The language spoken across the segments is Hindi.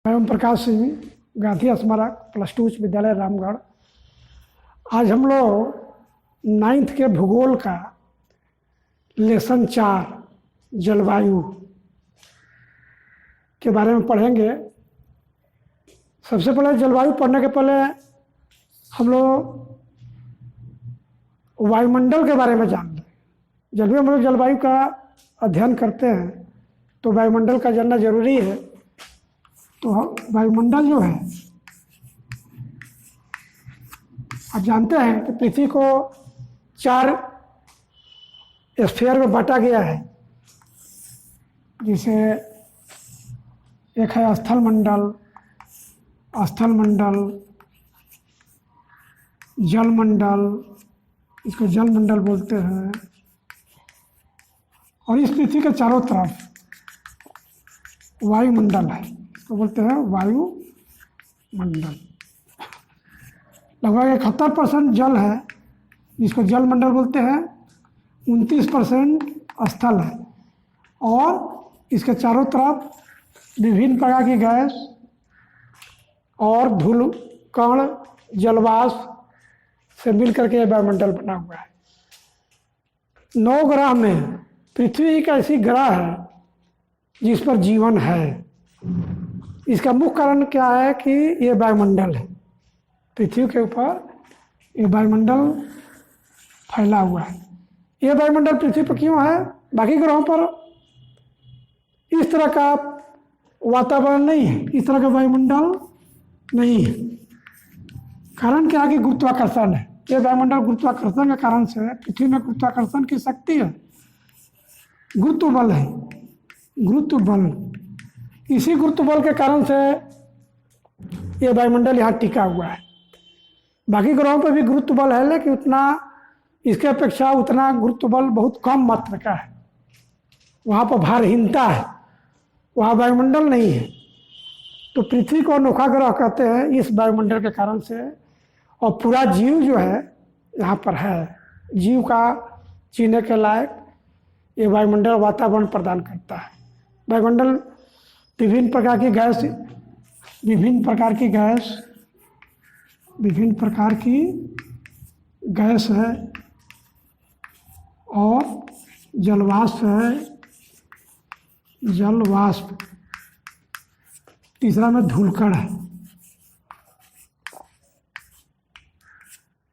मैं ओम प्रकाश सिंह, गांधी स्मारक +2 उच्च विद्यालय रामगढ़। आज हम लोग 9th के भूगोल का लेसन 4 जलवायु के बारे में पढ़ेंगे। सबसे पहले जलवायु पढ़ने के पहले हम लोग वायुमंडल के बारे में जान लें। जब भी हम लोग जलवायु का अध्ययन करते हैं तो वायुमंडल का जानना जरूरी है। तो वायुमंडल जो है, आप जानते हैं कि पृथ्वी को 4 स्फीयर में बांटा गया है, जिसे एक है स्थल मंडल, जल मंडल, इसको जल मंडल बोलते हैं। और इस पृथ्वी के चारों तरफ वायुमंडल है, इसको बोलते हैं वायुमंडल। लगभग 71% जल है, जिसको जल मंडल बोलते हैं। 29% स्थल है और इसके चारों तरफ विभिन्न प्रकार की गैस और धूल कण जलवाष्प से मिलकर के वायुमंडल बना हुआ है। 9 ग्रह में पृथ्वी एक ऐसी ग्रह है जिस पर जीवन है। इसका मुख्य कारण क्या है कि ये वायुमंडल है। पृथ्वी के ऊपर ये वायुमंडल फैला हुआ है। ये वायुमंडल पृथ्वी पर क्यों है? बाकी ग्रहों पर इस तरह का वातावरण नहीं है, इस तरह का वायुमंडल नहीं है। कारण क्या है कि गुरुत्वाकर्षण है। ये वायुमंडल गुरुत्वाकर्षण के कारण से, पृथ्वी में गुरुत्वाकर्षण की शक्ति है, गुरुत्व बल है, गुरुत्व बल। इसी गुरुत्व बल के कारण से ये वायुमंडल यहाँ टिका हुआ है। बाकी ग्रहों पर भी गुरुत्व बल है, लेकिन उतना इसके अपेक्षा उतना गुरुत्व बल बहुत कम मात्रा का है। वहाँ पर भारहीनता है, वहाँ वायुमंडल नहीं है। तो पृथ्वी को अनोखा ग्रह कहते हैं इस वायुमंडल के कारण से। और पूरा जीव जो है यहाँ पर है, जीव का जीने के लायक ये वायुमंडल वातावरण प्रदान करता है। वायुमंडल विभिन्न प्रकार की गैस है और जलवाष्प है, जलवाष्प। तीसरा में धूलकण है।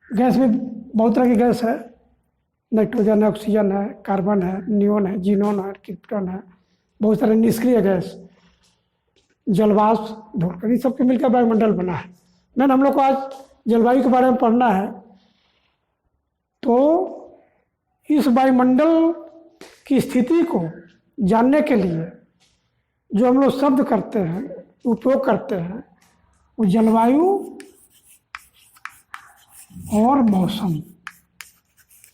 गैस में बहुत तरह की गैस है। नाइट्रोजन है, ऑक्सीजन है, कार्बन है, नियोन है, जीनोन है, क्रिप्टन है, बहुत सारे निष्क्रिय गैस, जलवाष्प, धूलकण, सब के मिलकर वायुमंडल बना है। मैंने हम लोग को आज जलवायु के बारे में पढ़ना है। तो इस वायुमंडल की स्थिति को जानने के लिए जो हम लोग शब्द करते हैं, उपयोग करते हैं, वो जलवायु और मौसम,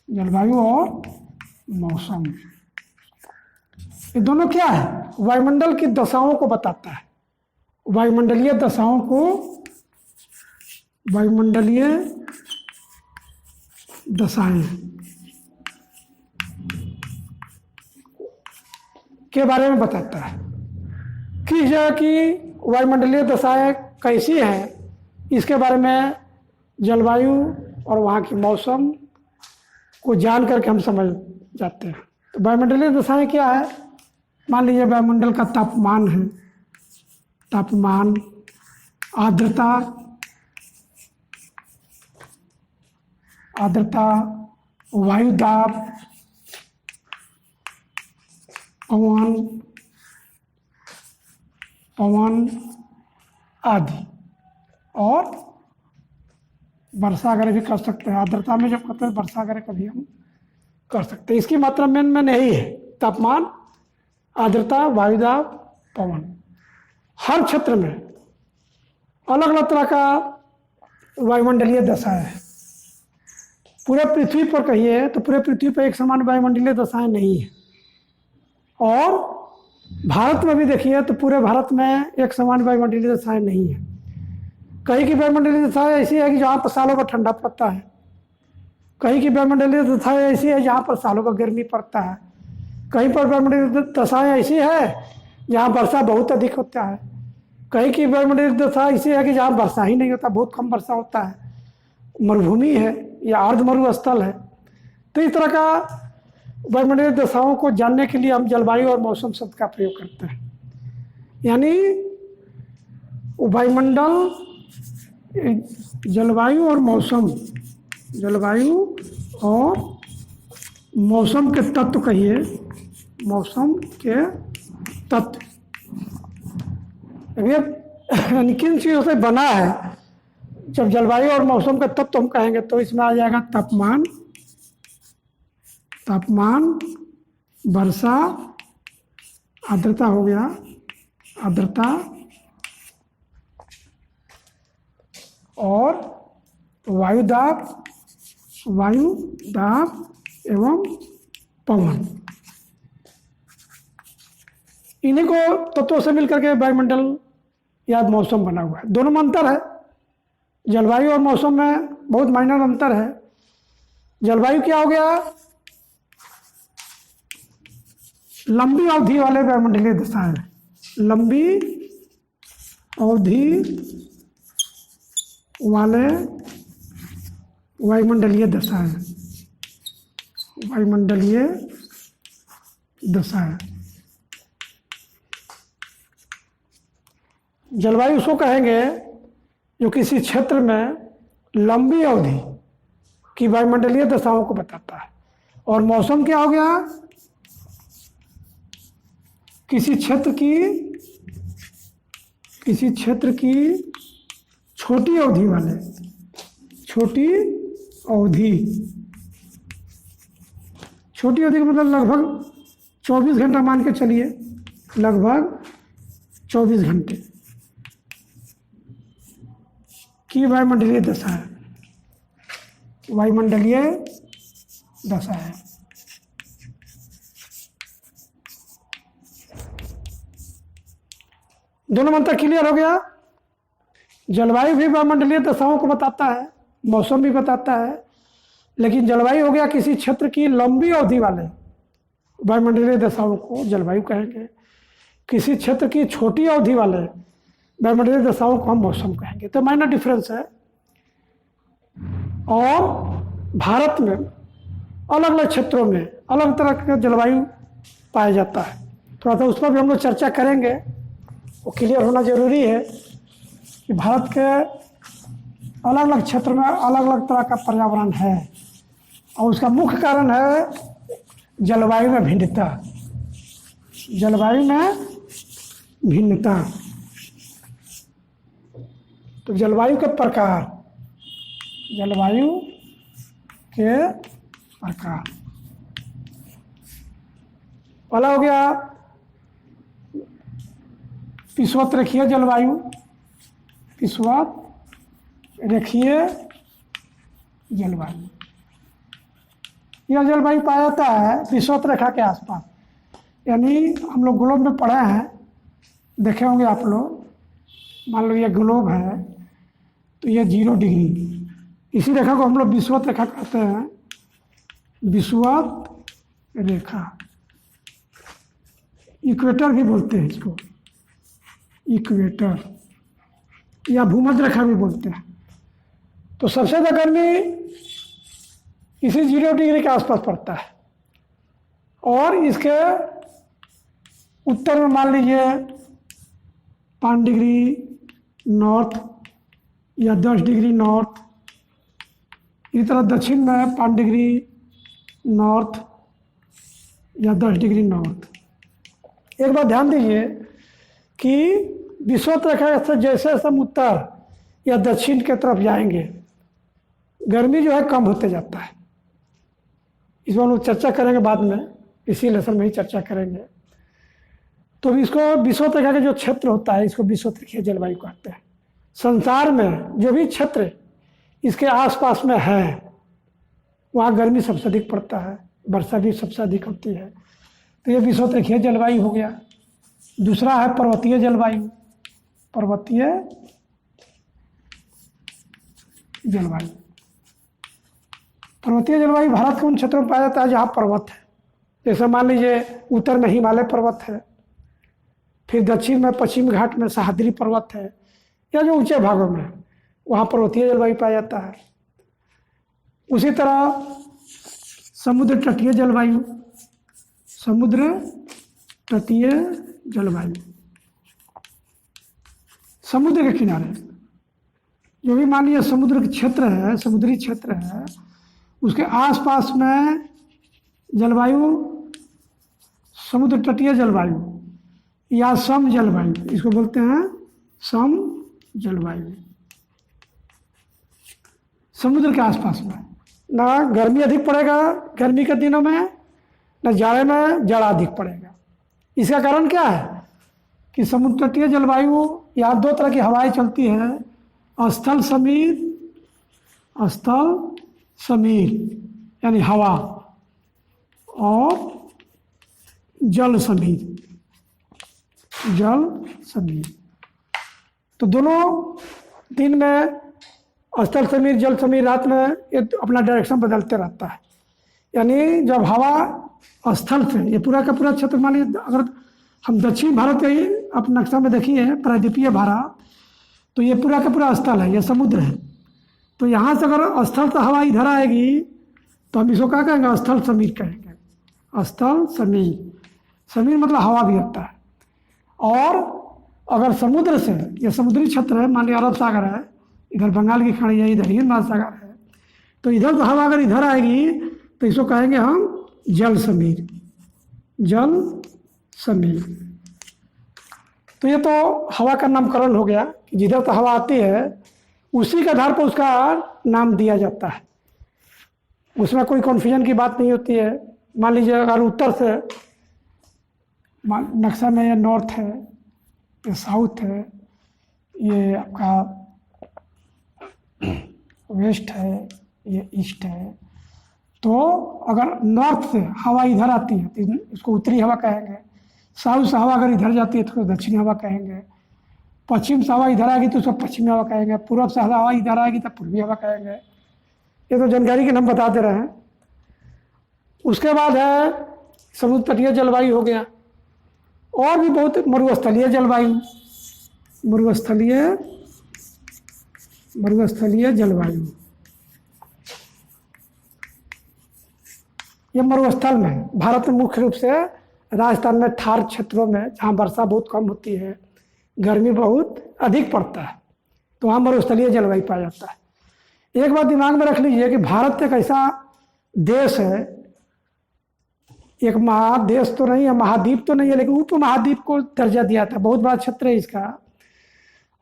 जलवायु और मौसम, ये दोनों क्या है? वायुमंडल की दशाओं को बताता है। वायुमंडलीय दशाओं को, वायुमंडलीय दशाएं के बारे में बताता है। किस जगह की वायुमंडलीय दशाएं कैसी है, इसके बारे में जलवायु और वहाँ की मौसम को जान करके हम समझ जाते हैं। तो वायुमंडलीय दशाएं क्या है? मान लीजिए वायुमंडल का तापमान है, तापमान, आर्द्रता, वायु दाब, पवन आदि, और वर्षा वगैरह भी कर सकते हैं। आर्द्रता में जब करते हैं वर्षा वगैरह का भी हम कर सकते हैं। इसकी मात्रा मेन में नहीं है। तापमान, आर्द्रता, वायु दाब, पवन, हर क्षेत्र में अलग अलग तरह का वायुमंडलीय दशा है। पूरे पृथ्वी पर कहिए तो पूरे पृथ्वी पर एक समान वायुमंडलीय दशाएं नहीं है। और भारत में भी देखिए तो पूरे भारत में एक समान वायुमंडलीय दशाएं नहीं है। कहीं की वायुमंडलीय दशाएं ऐसी है कि जहाँ पर सालों का ठंडा पड़ता है, कहीं की वायुमंडलीय दशाएं ऐसी है जहाँ पर सालों का गर्मी पड़ता है, कहीं पर वायुमंडलीय दशाएं ऐसी है जहाँ वर्षा बहुत अधिक होता है, कहीं की वायुमंडलीय दशा इसे है कि जहाँ वर्षा ही नहीं होता, बहुत कम वर्षा होता है, मरुभूमि है या अर्ध मरुस्थल है। तो इस तरह का वायुमंडलीय दशाओं को जानने के लिए हम जलवायु और मौसम शब्द का प्रयोग करते हैं। यानी वायुमंडल, जलवायु और मौसम, जलवायु और मौसम के तत्व कहिए, मौसम के तत्व यानी किन चीज़ों से बना है। जब जलवायु और मौसम का तत्व हम कहेंगे तो इसमें आ जाएगा तापमान, तापमान, वर्षा, आर्द्रता हो गया, आर्द्रता, और वायु दाब, वायु दाब एवं पवन। इन्हीं को तत्वों से मिलकर के वायुमंडल या मौसम बना हुआ है। दोनों में अंतर है, जलवायु और मौसम में बहुत माइनर अंतर है। जलवायु क्या हो गया, लंबी अवधि वाले वायुमंडलीय दशाएं, लंबी अवधि वाले वायुमंडलीय दशाएं, वायुमंडलीय दशाएं। जलवायु उसको कहेंगे जो किसी क्षेत्र में लंबी अवधि की वायुमंडलीय दशाओं को बताता है। और मौसम क्या हो गया, किसी क्षेत्र की छोटी अवधि वाले, छोटी अवधि, छोटी अवधि का मतलब लगभग 24 घंटा मान के चलिए, लगभग 24 घंटे की वायुमंडलीय दशा है, वायुमंडलीय दशा है। दोनों मंत्र क्लियर हो गया। जलवायु भी वायुमंडलीय दशाओं को बताता है, मौसम भी बताता है, लेकिन जलवायु हो गया किसी क्षेत्र की लंबी अवधि वाले वायुमंडलीय दशाओं को जलवायु कहेंगे, किसी क्षेत्र की छोटी अवधि वाले वायुमंडलीय दशाओं को हम मौसम कहेंगे। तो माइनर डिफरेंस है। और भारत में अलग अलग क्षेत्रों में अलग तरह का जलवायु पाया जाता है। थोड़ा सा उस पर भी हम लोग चर्चा करेंगे। वो क्लियर होना जरूरी है कि भारत के अलग अलग क्षेत्र में अलग अलग तरह का पर्यावरण है, और उसका मुख्य कारण है जलवायु में भिन्नता, जलवायु में भिन्नता। तो जलवायु के प्रकार, जलवायु के प्रकार, पहला हो गया विषुवत रेखीय जलवायु, विषुवत रेखीय जलवायु। यह जलवायु पाया जाता है विषुवत रेखा के आसपास, यानी हम लोग ग्लोब में पढ़े हैं, देखे होंगे आप लोग। मान लो ये ग्लोब है तो ये 0 डिग्री, इसी रेखा को हम लोग विषुवत रेखा कहते हैं, विषुवत रेखा। इक्वेटर भी बोलते हैं इसको, इक्वेटर या भूमध्य रेखा भी बोलते हैं। तो सबसे ज़्यादा गर्मी इसी 0 डिग्री के आसपास पड़ता है, और इसके उत्तर में मान लीजिए 5 डिग्री नॉर्थ या 10 डिग्री नॉर्थ, इसी तरह दक्षिण में 5 डिग्री नॉर्थ या 10 डिग्री नॉर्थ। एक बात ध्यान दीजिए कि विषुवत रेखा से जैसे हम उत्तर या दक्षिण की तरफ जाएंगे, गर्मी जो है कम होते जाता है। इस बार हम लोग चर्चा करेंगे बाद में, इसी लेसन में ही चर्चा करेंगे। तो इसको विषुवत रेखा का जो क्षेत्र होता है, इसको विषुवत रेखीय जलवायु कहते हैं। संसार में जो भी क्षेत्र इसके आसपास में है, वहाँ गर्मी सबसे अधिक पड़ता है, वर्षा भी सबसे अधिक होती है। तो ये विषुवत रेखीय जलवायु हो गया। दूसरा है पर्वतीय जलवायु, पर्वतीय जलवायु। पर्वतीय जलवायु भारत के उन क्षेत्रों में पाया जाता है जहाँ पर्वत है। जैसे मान लीजिए उत्तर में हिमालय पर्वत है, फिर दक्षिण में पश्चिमी घाट में सह्याद्री पर्वत है, या जो ऊंचे भागों में वहाँ पर्वतीय जलवायु पाया जाता है। उसी तरह समुद्र तटीय जलवायु, समुद्र तटीय जलवायु, समुद्र के किनारे जो भी मान लीजिए समुद्र के क्षेत्र है, समुद्री क्षेत्र है, उसके आसपास में जलवायु समुद्र तटीय जलवायु या सम जलवायु, इसको बोलते हैं सम जलवायु। समुद्र के आसपास में ना गर्मी अधिक पड़ेगा गर्मी के दिनों में, ना जाड़े में जाड़ा अधिक पड़ेगा। इसका कारण क्या है कि समुद्र तटीय जलवायु, यहाँ दो तरह की हवाएं चलती है, स्थल समीर यानी हवा, और जल समीर। तो दोनों दिन में स्थल समीर जल समीर, रात में ये अपना डायरेक्शन बदलते रहता है। यानी जब हवा स्थल से, ये पूरा का पूरा क्षेत्र मान लीजिए अगर हम दक्षिण भारत का ही आप नक्शा में देखिए प्रायद्वीपीय भारत, तो ये पूरा का पूरा स्थल है, ये समुद्र है। तो यहाँ से अगर स्थल से हवा इधर आएगी तो हम इसको क्या कहेंगे, स्थल समीर कहेंगे। स्थल समीर मतलब हवा भी होता है। और अगर समुद्र से, ये समुद्री क्षेत्र है, मान लीजिए अरब सागर है, इधर बंगाल की खाड़ी है, इधर हिंद महासागर है, तो इधर तो हवा अगर इधर आएगी तो इसको कहेंगे हम जल समीर। तो ये तो हवा का नामकरण हो गया कि जिधर तो हवा आती है उसी के आधार पर उसका नाम दिया जाता है, उसमें कोई कन्फ्यूजन की बात नहीं होती है। मान लीजिए अगर उत्तर से, नक्शा में ये नॉर्थ है, ये साउथ है, ये आपका वेस्ट है, ये ईस्ट है, तो अगर नॉर्थ से हवा इधर आती है तो इसको उत्तरी हवा कहेंगे, साउथ से हवा अगर इधर जाती है तो दक्षिणी हवा कहेंगे, पश्चिम से हवा इधर आएगी तो उसको पश्चिमी हवा कहेंगे, पूर्व से हवा इधर आएगी तो पूर्वी हवा कहेंगे। ये तो जानकारी के हम बता दे रहे हैं। उसके बाद है समुद्र तटीय जलवायु हो गया, और भी बहुत मरुस्थलीय जलवायु, मरुस्थलीय जलवायु, ये मरुस्थल में भारत में मुख्य रूप से राजस्थान में थार क्षेत्रों में जहाँ वर्षा बहुत कम होती है, गर्मी बहुत अधिक पड़ता है, तो वहाँ मरुस्थलीय जलवायु पाया जाता है। एक बात दिमाग में रख लीजिए कि भारत एक ऐसा देश है, एक महादेश तो नहीं है, महाद्वीप तो नहीं है, लेकिन उप महाद्वीप को दर्जा दिया था, बहुत बड़ा क्षेत्र है इसका।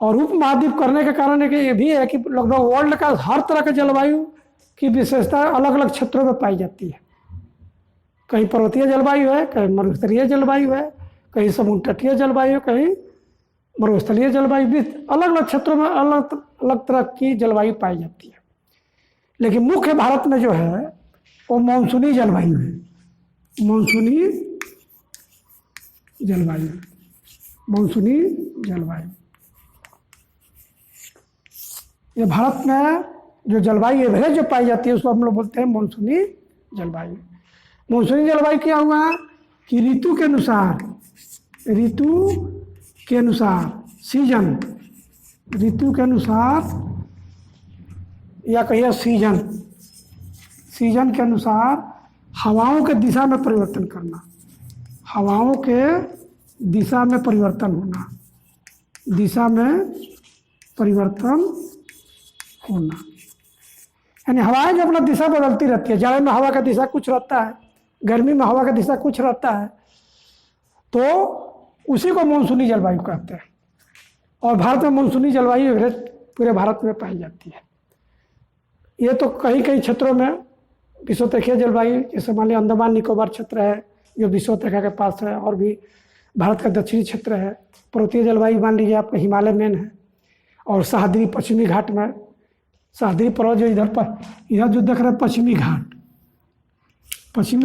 और उप महाद्वीप करने का कारण है कि ये भी है कि लगभग वर्ल्ड का हर तरह के जलवायु की विशेषता अलग अलग क्षेत्रों में पाई जाती है। कहीं पर्वतीय जलवायु है, कहीं मरुस्थलीय जलवायु है, कहीं समुद्र तटीय जलवायु, कहीं मरुस्थलीय जलवायु, भी अलग अलग क्षेत्रों में अलग अलग तरह की जलवायु पाई जाती है। लेकिन मुख्य भारत में जो है वो मानसूनी जलवायु है, मानसूनी जलवायु। ये भारत में जो जलवायु एवरेज जो पाई जाती है उसको हम लोग बोलते हैं मानसूनी जलवायु। मानसूनी जलवायु क्या हुआ कि ऋतु के अनुसार सीजन, ऋतु के अनुसार या कहिए सीजन के अनुसार हवाओं के दिशा में परिवर्तन करना, हवाओं के दिशा में परिवर्तन होना, यानी हवाएं जब अपना दिशा बदलती रहती है, जाड़े में हवा का दिशा कुछ रहता है, गर्मी में हवा का दिशा कुछ रहता है, तो उसी को मानसूनी जलवायु कहते हैं। और भारत में मानसूनी जलवायु एवरेज पूरे भारत में पाई जाती है। ये तो कई क्षेत्रों में विषुवतैकीय जलवायु, जैसे मान लिया अंडमान निकोबार क्षेत्र है जो विषुवतैका के पास है, और भी भारत का दक्षिणी क्षेत्र है। पर्वतीय जलवायु मान लीजिए आपका हिमालय मेन है, और सह्याद्री पश्चिमी घाट में, सह्याद्री पर्वत जो इधर जो देख रहे हैं पश्चिमी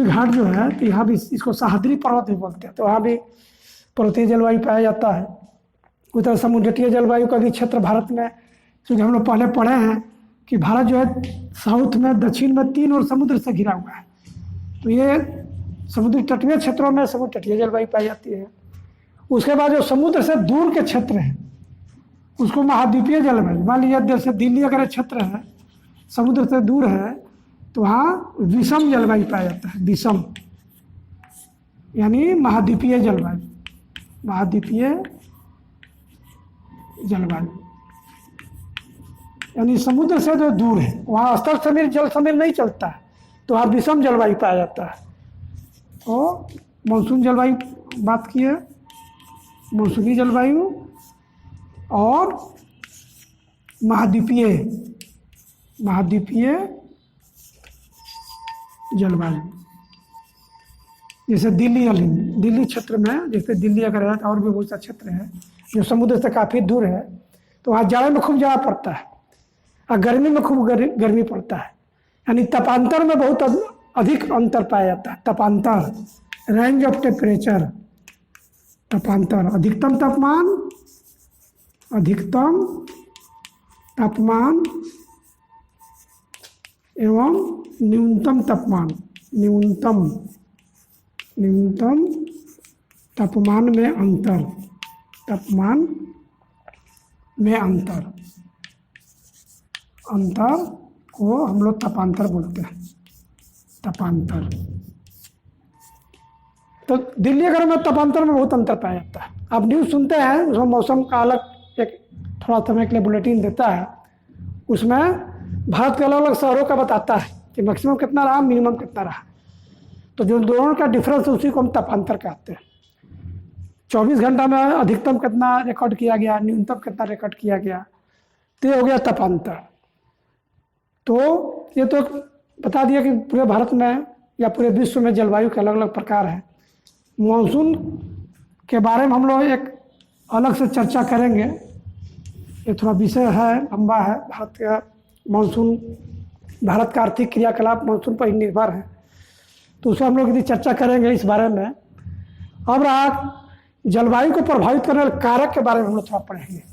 घाट जो है, तो यहाँ भी इसको सह्याद्री पर्वत भी बोलते हैं, तो वहाँ भी पर्वतीय जलवायु पाया जाता है। उधर समुद्र तटीय जलवायु का भी क्षेत्र भारत में, क्योंकि हम लोग पहले पढ़े हैं कि भारत जो है साउथ में, दक्षिण में 3 और समुद्र से घिरा हुआ है, तो ये समुद्री तटीय क्षेत्रों में समुद्र तटीय जलवायु पाई जाती है। उसके बाद जो समुद्र से दूर के क्षेत्र हैं उसको महाद्वीपीय जलवायु। मान लीजिए जैसे दिल्ली अगर क्षेत्र है समुद्र से दूर है तो वहाँ विषम जलवायु पाया जाता है, विषम यानी महाद्वीपीय जलवायु, महाद्वीपीय जलवायु यानी समुद्र से जो दूर है वहाँ स्थल समीर जल समीर नहीं चलता है तो वहाँ विषम जलवायु पाया जाता है। तो मानसून जलवायु बात की है, मानसूनी जलवायु और महाद्वीपीय जलवायु। जैसे दिल्ली क्षेत्र में, जैसे दिल्ली अगर है और भी बहुत सा क्षेत्र है जो समुद्र से काफ़ी दूर है तो वहाँ जाड़े में खूब जाड़ा पड़ता है और गर्मी में खूब गर्मी पड़ता है, यानी तापांतर में बहुत अधिक अंतर पाया जाता है। तापांतर, रेंज ऑफ टेम्परेचर, तापांतर, अधिकतम तापमान एवं न्यूनतम तापमान, न्यूनतम तापमान में अंतर, अंतर को हम लोग तापांतर बोलते हैं, तापांतर। तो दिल्ली अगर में तापांतर में बहुत अंतर पाया जाता है। आप न्यूज़ सुनते हैं उसमें मौसम का अलग एक थोड़ा समय के लिए बुलेटिन देता है, उसमें भारत के अलग अलग शहरों का बताता है कि मैक्सिमम कितना रहा, मिनिमम कितना रहा। तो जो दोनों का डिफरेंस उसी को हम तापांतर कहते हैं। 24 घंटा में अधिकतम कितना रिकॉर्ड किया गया, न्यूनतम कितना रिकॉर्ड किया गया, तो ये हो गया तापांतर। तो ये तो बता दिया कि पूरे भारत में या पूरे विश्व में जलवायु के अलग अलग प्रकार हैं। मानसून के बारे में हम लोग एक अलग से चर्चा करेंगे, ये थोड़ा विषय है, लंबा है। भारत का मानसून, भारत का आर्थिक क्रियाकलाप मानसून पर ही निर्भर है, तो उसमें हम लोग यदि चर्चा करेंगे इस बारे में। अब रहा जलवायु को प्रभावित करने वाले कारक के बारे में हम लोग थोड़ा पढ़ेंगे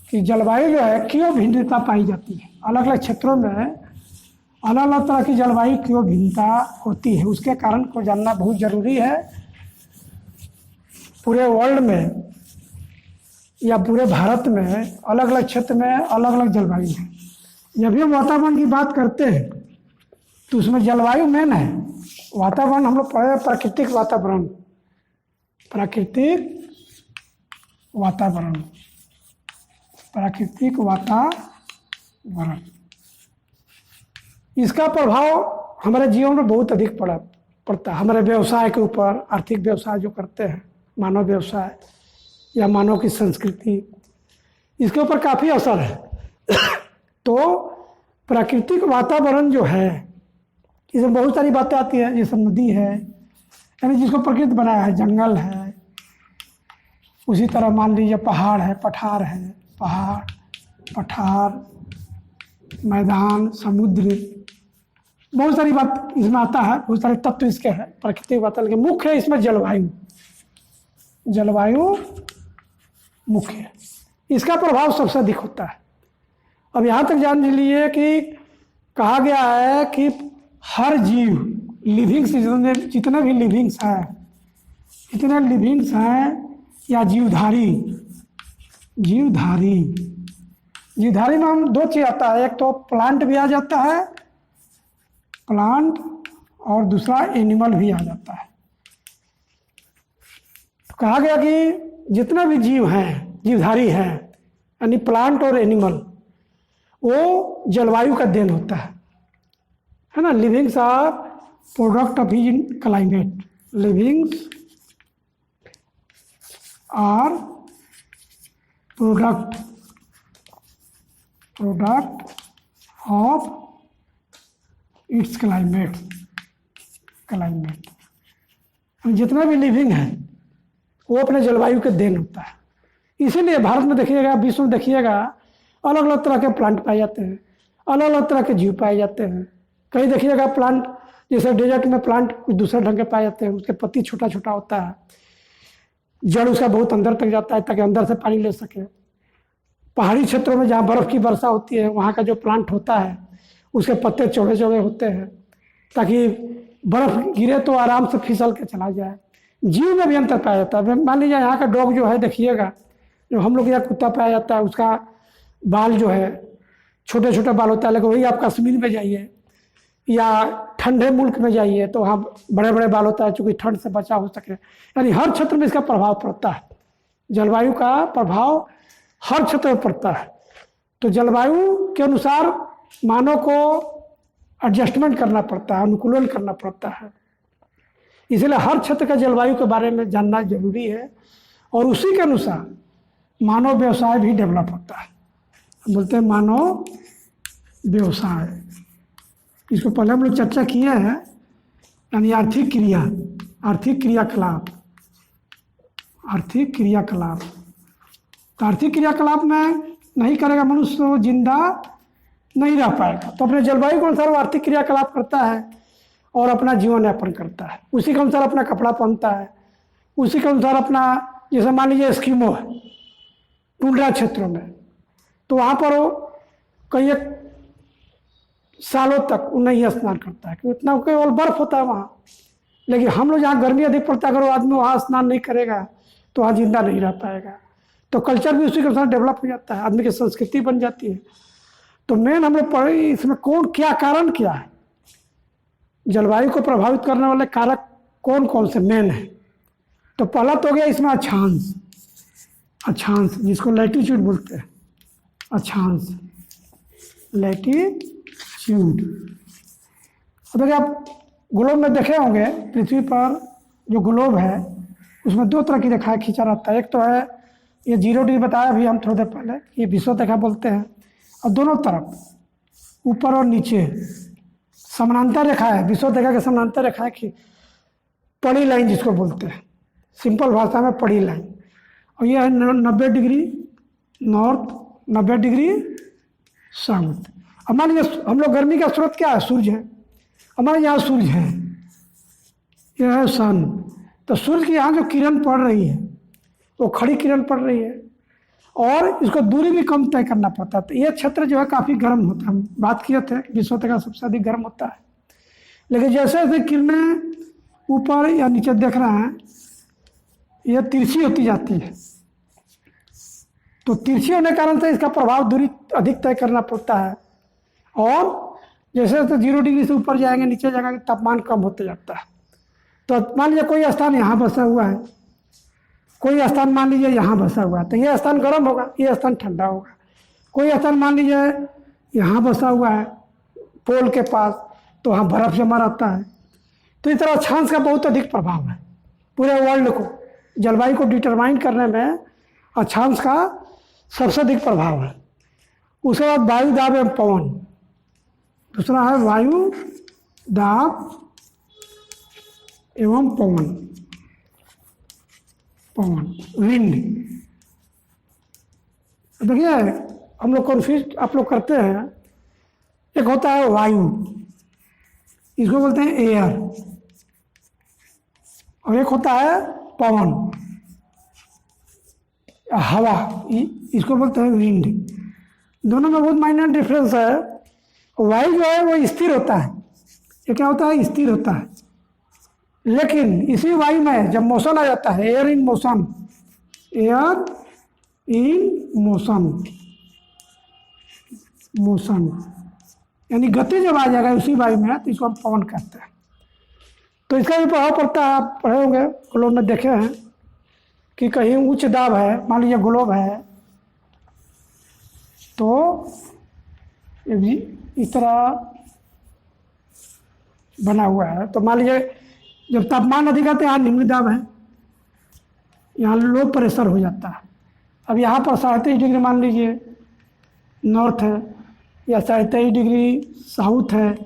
कि जलवायु जो है क्यों भिन्नता पाई जाती है, अलग अलग क्षेत्रों में अलग अलग तरह की जलवायु क्यों भिन्नता होती है, उसके कारण को जानना बहुत ज़रूरी है। पूरे वर्ल्ड में या पूरे भारत में अलग अलग क्षेत्र में अलग अलग जलवायु है। जब भी हम वातावरण की बात करते हैं तो उसमें जलवायु मेन है। वातावरण हम लोग पढ़े प्राकृतिक वातावरण, प्राकृतिक वातावरण, इसका प्रभाव हमारे जीवन में बहुत अधिक पड़ता है। हमारे व्यवसाय के ऊपर, आर्थिक व्यवसाय जो करते हैं, मानव व्यवसाय या मानव की संस्कृति, इसके ऊपर काफ़ी असर है। तो प्राकृतिक वातावरण जो है इसमें बहुत सारी बातें आती हैं, जैसे नदी है यानी जिसको प्रकृति बनाया है, जंगल है, उसी तरह मान लीजिए पहाड़ है, पठार, मैदान, समुद्र, बहुत सारी बात इसमें आता है, बहुत सारे तत्व इसके हैं प्राकृतिक वातावरण के। मुख्य है इसमें जलवायु मुख्य है, इसका प्रभाव सबसे अधिक होता है। अब यहाँ तक जान लीजिए कि कहा गया है कि हर जीव, लिविंग्स, जितने भी लिविंग्स हैं या जीवधारी में हम दो चीज़ आता है, एक तो प्लांट भी आ जाता है, प्लांट, और दूसरा एनिमल भी आ जाता है। तो कहा गया कि जितने भी जीव हैं, जीवधारी हैं, यानी प्लांट और एनिमल, वो जलवायु का देन होता है ना। Livings are product of climate, livings are product of its climate. जितना भी लिविंग है वो अपने जलवायु के देन होता है। इसीलिए भारत में देखिएगा, विश्व में देखिएगा, अलग अलग तरह के प्लांट पाए जाते हैं, अलग अलग तरह के जीव पाए जाते हैं। कहीं देखिएगा प्लांट, जैसे डेजर्ट में प्लांट कुछ दूसरे ढंग के पाए जाते हैं, उसके पत्ती छोटा छोटा होता है, जड़ उसका बहुत अंदर तक जाता है ताकि अंदर से पानी ले सके। पहाड़ी क्षेत्रों में जहाँ बर्फ़ की वर्षा होती है, वहाँ का जो प्लांट होता है उसके पत्ते चौड़े चौड़े होते हैं ताकि बर्फ़ गिरे तो आराम से फिसल के चला जाए। जीव में भी अंतर पाया जाता है। मान लीजिए यहाँ का डॉग जो है, देखिएगा, जो हम लोग यहाँ कुत्ता पाया जाता है, उसका बाल जो है छोटे छोटे बाल होता है, लेकिन वही आप कश्मीर में जाइए या ठंडे मुल्क में जाइए तो वहाँ बड़े बड़े बाल होता है, चूँकि ठंड से बचा हो सके। यानी हर क्षेत्र में इसका प्रभाव पड़ता है, जलवायु का प्रभाव हर क्षेत्र में पड़ता है। तो जलवायु के अनुसार मानव को एडजस्टमेंट करना पड़ता है, अनुकूलन करना पड़ता है। इसलिए हर क्षेत्र का जलवायु के बारे में जानना जरूरी है और उसी के अनुसार मानव व्यवसाय भी डेवलप होता है। हम बोलते हैं मानव व्यवसाय। इसको पहले हम लोग चर्चा किए हैं, यानी आर्थिक क्रिया, आर्थिक क्रियाकलाप, आर्थिक क्रियाकलाप। तो आर्थिक क्रियाकलाप में नहीं करेगा मनुष्य तो जिंदा नहीं रह पाएगा। तो अपने जलवायु के अनुसार वो आर्थिक क्रियाकलाप करता है और अपना जीवन यापन करता है। उसी के अनुसार अपना कपड़ा पहनता है, उसी के अनुसार अपना, जैसे मान लीजिए एस्किमो है टुंड्रा क्षेत्रों में, तो वहाँ पर वो कई एक सालों तक वो नहीं स्नान करता है क्योंकि इतना केवल बर्फ होता है वहाँ। लेकिन हम लोग जहाँ गर्मी अधिक पड़ता है, अगर वो आदमी वहाँ स्नान नहीं करेगा तो वहाँ जिंदा नहीं रह पाएगा। तो कल्चर भी उसी के अनुसार डेवलप हो जाता है, आदमी की संस्कृति बन जाती है। तो मेन हम लोग पढ़े इसमें कौन क्या कारण क्या है, जलवायु को प्रभावित करने वाले कारक कौन कौन से मेन है। तो पहला तो हो गया इसमें अक्षांश, अक्षांश जिसको लैटीट्यूड बोलते हैं, अक्षांश, लैटीट्यूड। अब अगर आप ग्लोब में देखे होंगे, पृथ्वी पर जो ग्लोब है उसमें दो तरह की रेखाएं खींचा रहता है। एक तो है ये 0 डिग्री बताया अभी हम थोड़ी देर पहले, ये विषुवत बोलते हैं, और दोनों तरफ ऊपर और नीचे समानांतर रेखा है, विषुवत के समानांतर रेखा है कि पड़ी लाइन जिसको बोलते हैं, सिंपल भाषा में पड़ी लाइन। और यह है 90 डिग्री नॉर्थ, 90 डिग्री साउथ। अब मान लीजिए हम लोग गर्मी का स्रोत क्या है, सूर्य है। हमारे यहाँ सूर्य है, यह है सन। तो सूर्य की यहाँ जो किरण पड़ रही है वो खड़ी किरण पड़ रही है और इसको दूरी भी कम तय करना पड़ता है। तो ये क्षेत्र जो है काफ़ी गर्म होता है, हम बात किए थे विषुवत का सबसे अधिक गर्म होता है। लेकिन जैसे जैसे किरणें ऊपर या नीचे देख रहे हैं, यह तिरछी होती जाती है। तो तिरछी होने के कारण से इसका प्रभाव दूरी अधिक तय करना पड़ता है। और जैसे जैसे 0 डिग्री से ऊपर जाएंगे, नीचे जाएंगे, तापमान कम होते जाता है। तो मान लीजिए कोई स्थान यहाँ बसा हुआ है, कोई स्थान मान लीजिए यहाँ बसा हुआ है, तो ये स्थान गर्म होगा, ये स्थान ठंडा होगा। कोई स्थान मान लीजिए यहाँ बसा हुआ है पोल के पास, तो वहाँ बर्फ जमा रहता है। तो इस तरह अक्षांश का बहुत अधिक प्रभाव है पूरे वर्ल्ड को, जलवायु को डिटरमाइन करने में अक्षांश का सबसे अधिक प्रभाव है। उसके बाद वायु दाब एवं पवन, दूसरा है वायु दाब एवं पवन, पवन, विंड। देखिए हम लोग कन्फ्यूज आप लोग करते हैं, एक होता है वायु, इसको बोलते हैं एयर, और एक होता है पवन, हवा, इसको बोलते हैं विंड। दोनों में बहुत माइनर डिफरेंस है। वायु जो है वो स्थिर होता है, ये क्या होता है, स्थिर होता है। लेकिन इसी वायु में जब मोशन आ जाता है, air in motion, air in motion, motion यानी गति जब आ जाएगा उसी वायु में, तो इसको हम पवन कहते हैं। तो इसका भी प्रभाव पड़ता है, आप पढ़े होंगे, ग्लोब में देखे हैं कि कहीं उच्च दाब है, मान लीजिए ग्लोब है, तो ये भी इस तरह बना हुआ है। तो मान लीजिए जब तापमान अधिक आता है, यहाँ निम्न दाब है, यहाँ लो प्रेशर हो जाता है। अब यहाँ पर 23.5 डिग्री मान लीजिए नॉर्थ है, या 23.5 डिग्री साउथ है,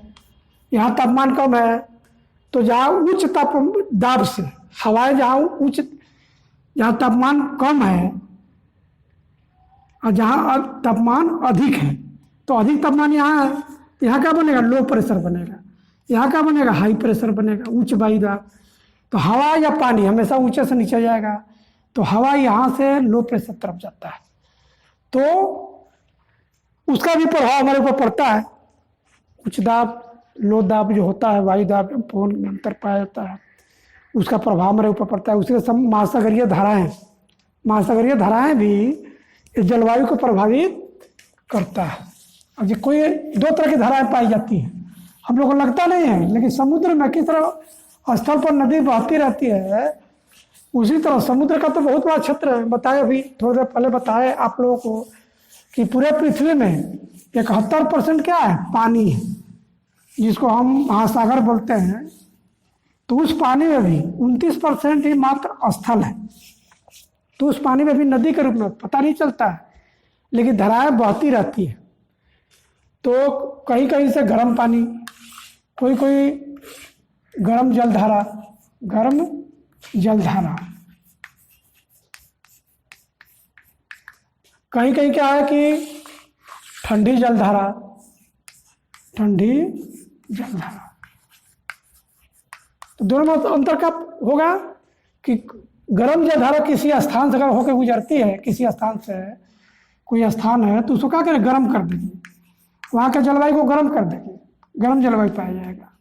यहाँ तापमान कम है। तो जहाँ उच्च दाब से हवाएं जहाँ तापमान कम है और जहाँ तापमान अधिक है, तो अधिक तापमान यहाँ है, तो यहाँ क्या बनेगा, लो प्रेशर बनेगा। यहाँ क्या बनेगा, हाई प्रेशर बनेगा, उच्च वायु दाब। तो हवा या पानी हमेशा ऊंचे से नीचे जाएगा, तो हवा यहाँ से लो प्रेशर तरफ जाता है, तो उसका भी प्रभाव हमारे ऊपर पड़ता है। उच्च दाब लो दाब जो होता है, वायु दाब पवन में अंतर पाया जाता है, उसका प्रभाव हमारे ऊपर पड़ता है। उसके सब महासागरीय धाराएं भी इस जलवायु को प्रभावित करता है। अब ये कोई दो तरह की धाराएं पाई जाती हैं, हम लोग को लगता नहीं है, लेकिन समुद्र में किस तरह स्थल पर नदी बहती रहती है, उसी तरह समुद्र का तो बहुत बड़ा क्षेत्र है। बताए अभी थोड़ी देर पहले बताए आप लोगों को कि पूरे पृथ्वी में 71% क्या है, पानी है, जिसको हम महासागर बोलते हैं। तो उस पानी में भी 29% ही मात्र स्थल है। तो उस पानी में भी नदी के रूप में पता नहीं चलता है, लेकिन धाराएं बहती रहती है। तो कहीं कहीं से गर्म पानी, कोई कोई गर्म जलधारा, कहीं कहीं क्या है कि ठंडी जलधारा। तो दोनों में अंतर क्या होगा कि गर्म जलधारा किसी स्थान से अगर होकर गुजरती है, किसी स्थान से कोई स्थान है, तो उसको क्या करें, गर्म कर देगी, वहाँ के जलवायु को गर्म कर देगी, गर्म जलवायु पाया जाएगा।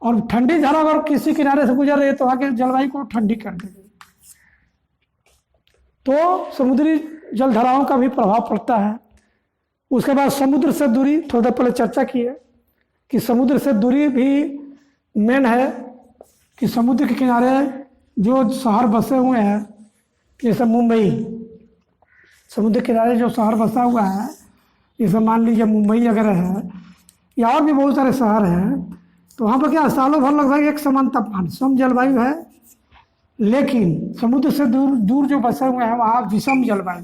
और ठंडी धारा अगर किसी किनारे से गुजर रही है तो वहाँ के जलवायु को ठंडी कर देगी। तो समुद्री जलधाराओं का भी प्रभाव पड़ता है। उसके बाद समुद्र से दूरी, थोड़ी देर पहले चर्चा की है कि समुद्र से दूरी भी मेन है कि समुद्र के किनारे जो शहर बसे हुए हैं, जैसे मुंबई, समुद्र के किनारे जो शहर बसा हुआ है, जैसे मान लीजिए मुंबई वगैरह है, या और भी बहुत सारे शहर हैं, तो वहाँ पर क्या सालों भर लगभग एक समान तापमान, सम जलवायु है। लेकिन समुद्र से दूर जो बसे हुए हैं वहाँ विषम जलवायु।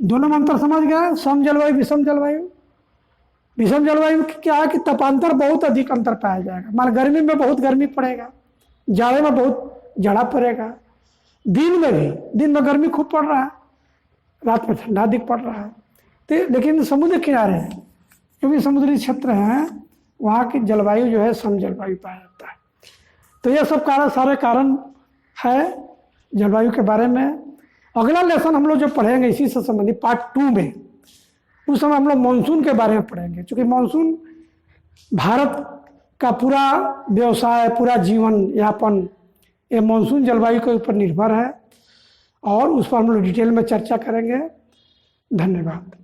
दोनों में अंतर समझ गए, सम जलवायु, विषम जलवायु। विषम जलवायु क्या है कि तापांतर बहुत अधिक अंतर पाया जाएगा। मान गर्मी में बहुत गर्मी पड़ेगा, जाड़े में बहुत जाड़ा पड़ेगा, दिन में गर्मी खूब पड़ रहा है, रात में ठंडा अधिक पड़ रहा है। तो लेकिन समुद्र किनारे जो भी समुद्री क्षेत्र हैं, वहाँ की जलवायु जो है सम जलवायु पाया जाता है। तो ये सब सारे कारण है जलवायु के बारे में। अगला लेसन हम लोग जो पढ़ेंगे इसी से संबंधित पार्ट 2 में, उस समय हम लोग मानसून के बारे में पढ़ेंगे। क्योंकि मानसून भारत का पूरा व्यवसाय, पूरा जीवन यापन ये मानसून जलवायु के ऊपर निर्भर है, और उस पर हम लोग डिटेल में चर्चा करेंगे। धन्यवाद।